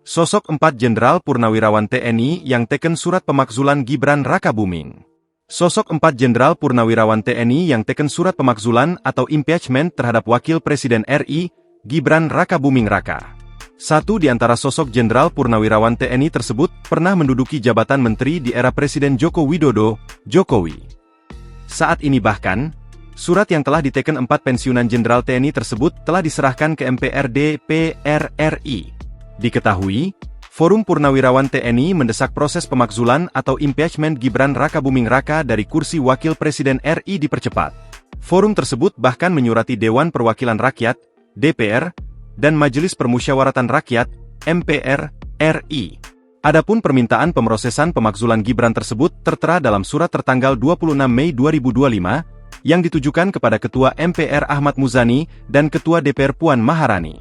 Sosok 4 Jenderal Purnawirawan TNI yang teken surat pemakzulan Gibran Rakabuming. Sosok 4 Jenderal Purnawirawan TNI yang teken surat pemakzulan atau impeachment terhadap Wakil Presiden RI, Gibran Rakabuming Raka. Satu di antara sosok Jenderal Purnawirawan TNI tersebut pernah menduduki jabatan menteri di era Presiden Joko Widodo, Jokowi. Saat ini bahkan, surat yang telah diteken 4 pensiunan Jenderal TNI tersebut telah diserahkan ke MPR DPR RI. Diketahui, Forum Purnawirawan TNI mendesak proses pemakzulan atau impeachment Gibran Rakabuming Raka dari kursi Wakil Presiden RI dipercepat. Forum tersebut bahkan menyurati Dewan Perwakilan Rakyat, DPR, dan Majelis Permusyawaratan Rakyat, MPR, RI. Adapun permintaan pemrosesan pemakzulan Gibran tersebut tertera dalam surat tertanggal 26 Mei 2025, yang ditujukan kepada Ketua MPR Ahmad Muzani dan Ketua DPR Puan Maharani.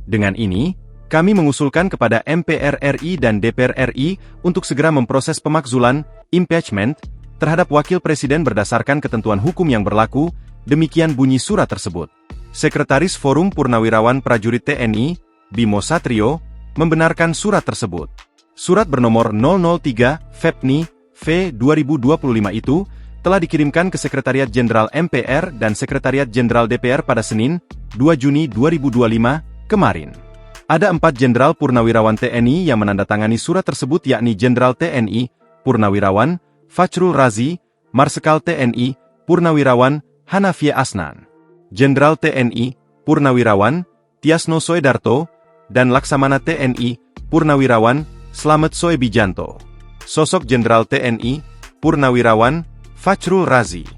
Dengan ini, kami mengusulkan kepada MPR RI dan DPR RI untuk segera memproses pemakzulan, impeachment, terhadap Wakil Presiden berdasarkan ketentuan hukum yang berlaku, demikian bunyi surat tersebut. Sekretaris Forum Purnawirawan Prajurit TNI, Bimo Satrio, membenarkan surat tersebut. Surat bernomor 003 FEPNI V 2025 itu telah dikirimkan ke Sekretariat Jenderal MPR dan Sekretariat Jenderal DPR pada Senin, 2 Juni 2025, kemarin. Ada 4 Jenderal Purnawirawan TNI yang menandatangani surat tersebut yakni Jenderal TNI, Purnawirawan, Fachrul Razi, Marsekal TNI, Purnawirawan, Hanafie Asnan, Jenderal TNI, Purnawirawan, Tiasno Soedarto, dan Laksamana TNI, Purnawirawan, Slamet Soebijanto. Sosok Jenderal TNI, Purnawirawan, Fachrul Razi.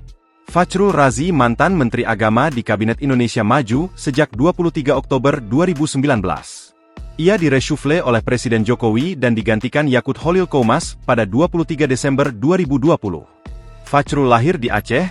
Fachrul Razi mantan Menteri Agama di Kabinet Indonesia Maju sejak 23 Oktober 2019. Ia direshuffle oleh Presiden Jokowi dan digantikan Yakut Holil Komas pada 23 Desember 2020. Fachrul lahir di Aceh,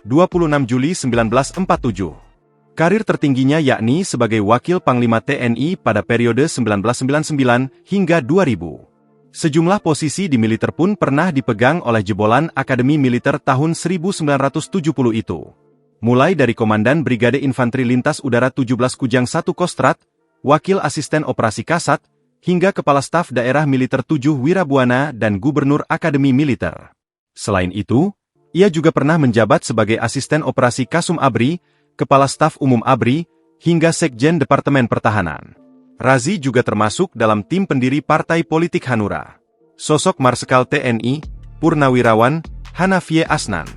26 Juli 1947. Karir tertingginya yakni sebagai Wakil Panglima TNI pada periode 1999 hingga 2000. Sejumlah posisi di militer pun pernah dipegang oleh jebolan Akademi Militer tahun 1970 itu. Mulai dari Komandan Brigade Infanteri Lintas Udara 17 Kujang 1 Kostrat, Wakil Asisten Operasi Kasat, hingga Kepala Staf Daerah Militer 7 Wirabuana dan Gubernur Akademi Militer. Selain itu, ia juga pernah menjabat sebagai Asisten Operasi Kasum Abri, Kepala Staf Umum Abri, hingga Sekjen Departemen Pertahanan. Razi juga termasuk dalam tim pendiri Partai Politik Hanura. Sosok Marsekal TNI, Purnawirawan, Hanafie Asnan.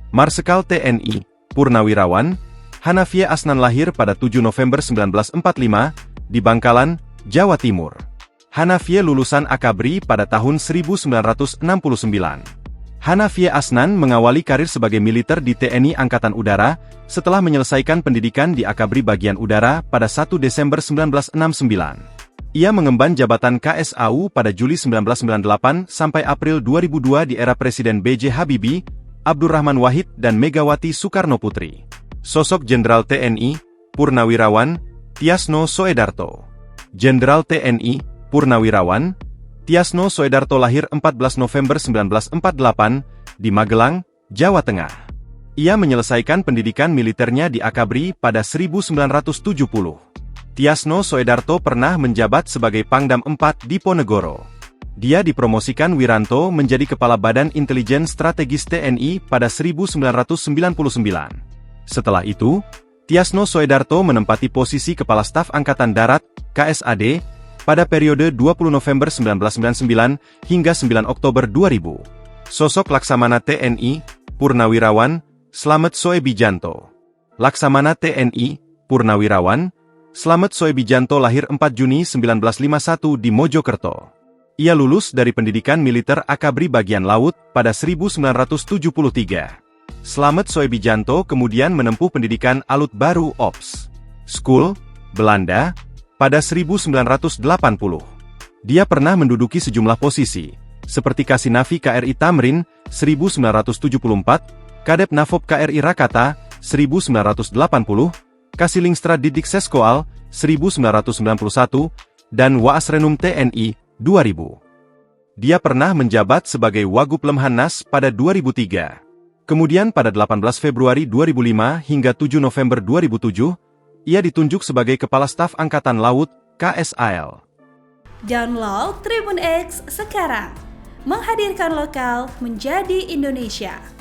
Marsekal TNI, Purnawirawan, Hanafie Asnan lahir pada 7 November 1945, di Bangkalan, Jawa Timur. Hanafie lulusan Akabri pada tahun 1969. Hanafie Asnan mengawali karir sebagai militer di TNI Angkatan Udara, setelah menyelesaikan pendidikan di Akabri Bagian Udara pada 1 Desember 1969. Ia mengemban jabatan KSAU pada Juli 1998 sampai April 2002 di era Presiden B.J. Habibie, Abdurrahman Wahid dan Megawati Soekarnoputri. Sosok Jenderal TNI, Purnawirawan, Tiasno Soedarto. Jenderal TNI, Purnawirawan, Tiasno Soedarto lahir 14 November 1948 di Magelang, Jawa Tengah. Ia menyelesaikan pendidikan militernya di Akabri pada 1970. Tiasno Soedarto pernah menjabat sebagai Pangdam 4 di Ponegoro. Dia dipromosikan Wiranto menjadi Kepala Badan Intelijen Strategis TNI pada 1999. Setelah itu, Tiasno Soedarto menempati posisi Kepala Staf Angkatan Darat, KSAD, pada periode 20 November 1999 hingga 9 Oktober 2000. Sosok Laksamana TNI, Purnawirawan, Slamet Soebijanto. Laksamana TNI, Purnawirawan, Slamet Soebijanto lahir 4 Juni 1951 di Mojokerto. Ia lulus dari pendidikan militer Akabri Bagian Laut pada 1973. Slamet Soebijanto kemudian menempuh pendidikan Alut Baru Ops School, Belanda, pada 1980. Dia pernah menduduki sejumlah posisi, seperti Kasinavi KRI Tamrin, 1974, Kadep Navob KRI Rakata, 1980, Kasilingestra Didik Seskoal, 1991, dan Waasrenum TNI, 2000. Dia pernah menjabat sebagai Wagub Lemhanas pada 2003. Kemudian pada 18 Februari 2005 hingga 7 November 2007, ia ditunjuk sebagai Kepala Staf Angkatan Laut, KSAL. Download Tribun X sekarang. Menghadirkan lokal menjadi Indonesia.